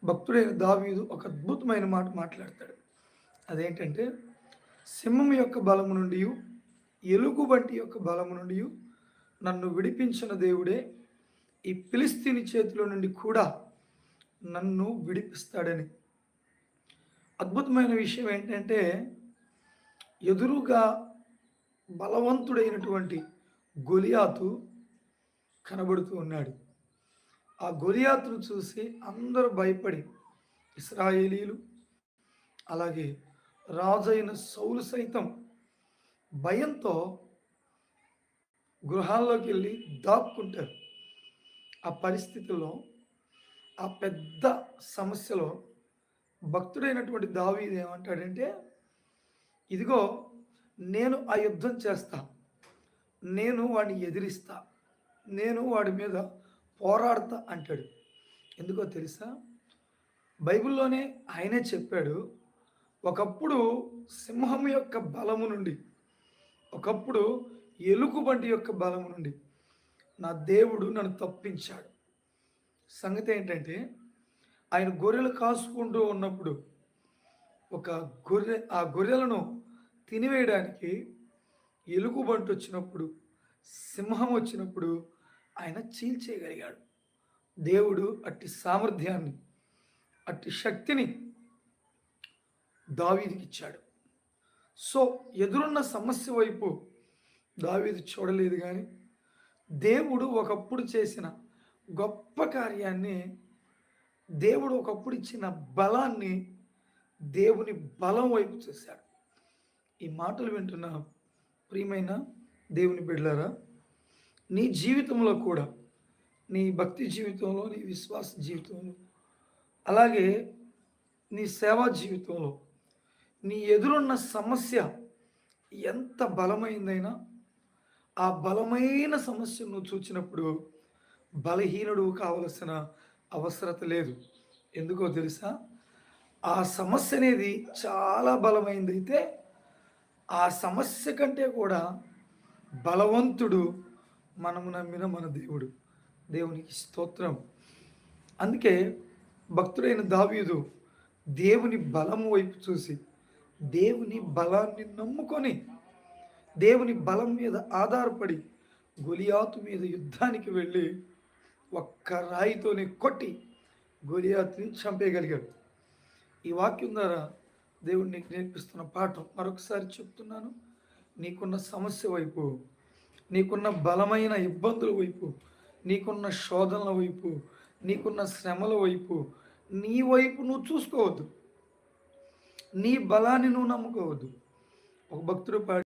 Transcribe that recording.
భక్తుడైన దావీదు ఒక అద్భుతమైన మాట మాట్లాడతాడు. అదేంటంటే, సింహం యొక్క బలము నుండియు, ఎలుగుబంటి యొక్క బలము నుండియు నన్ను విడిపించిన దేవుడే ఈ ఫిలిష్తీయుని చేతిలో నుండి కూడా నన్ను విడిపిస్తాడని. అద్భుతమైన విషయం ఏంటంటే, ఎదురుగా బలవంతుడైనటువంటి గొలియాతు కనబడుతూ ఉన్నాడు. ఆ గొలియాతును చూసి అందరూ భయపడి, ఇశ్రాయేలీయులు అలాగే రాజైన సౌలు సైతం భయంతో గృహాల్లోకి వెళ్ళి దాక్కుంటారు. ఆ పరిస్థితుల్లో, ఆ పెద్ద సమస్యలో భక్తుడైనటువంటి దావీదు ఏమంటాడంటే, ఇదిగో నేను ఆ యుద్ధం చేస్తా, నేను వాడిని ఎదిరిస్తా, నేను వాడి మీద పోరాడతా అంటాడు. ఎందుకో తెలుసా? బైబిల్లోనే ఆయనే చెప్పాడు, ఒకప్పుడు సింహం యొక్క బలము నుండి, ఒకప్పుడు ఎలుగుబంటి యొక్క బలము నుండి నా దేవుడు నన్ను తప్పించాడు. సంగతి ఏంటంటే, ఆయన గొర్రెలు కాసుకుంటూ ఉన్నప్పుడు ఆ గొర్రెలను తినివేయడానికి ఎలుగుబంటి వచ్చినప్పుడు, సింహం వచ్చినప్పుడు ఆయన చీల్చేయగలిగాడు. దేవుడు అట్టి సామర్థ్యాన్ని, అట్టి శక్తిని దావీదుకి ఇచ్చాడు. సో ఎదురున్న సమస్య వైపు దావీదు చూడలేదు, కానీ దేవుడు ఒకప్పుడు చేసిన గొప్ప కార్యాన్ని, దేవుడు ఒకప్పుడు ఇచ్చిన బలాన్ని దేవుని బలం వైపు చూశాడు. ఈ మాటలు వింటున్న ప్రియమైన దేవుని బిడ్డలారా, నీ జీవితంలో కూడా, నీ భక్తి జీవితంలో, నీ విశ్వాస జీవితంలో, అలాగే నీ సేవా జీవితంలో నీ ఎదురున్న సమస్య ఎంత బలమైందైనా, ఆ బలమైన సమస్యను నువ్వు చూచినప్పుడు బలహీనుడు కావలసిన అవసరత లేదు. ఎందుకో తెలుసా? ఆ సమస్య అనేది చాలా బలమైందైతే, ఆ సమస్య కంటే కూడా బలవంతుడు మనము నమ్మిన మన దేవుడు. దేవునికి స్తోత్రం. అందుకే భక్తుడైన దావీదు దేవుని బలము వైపు చూసి, దేవుని బలాన్ని నమ్ముకొని, దేవుని బలం మీద ఆధారపడి గొలియాతు మీద యుద్ధానికి వెళ్ళి ఒక్క రాయితోనే కొట్టి గొలియాతుని చంపేయగలిగాడు. ఈ వాక్యం ద్వారా దేవుడు నీకు నేర్పిస్తున్న పాఠం మరొకసారి చెప్తున్నాను. నీకున్న సమస్య వైపు, నీకున్న బలమైన ఇబ్బందుల వైపు, నీకున్న శోధనల వైపు, నీకున్న శ్రమల వైపు, నీ వైపు నువ్వు చూసుకోవద్దు. నీ బలాన్ని నువ్వు నమ్ముకోవద్దు. ఒక భక్తుడు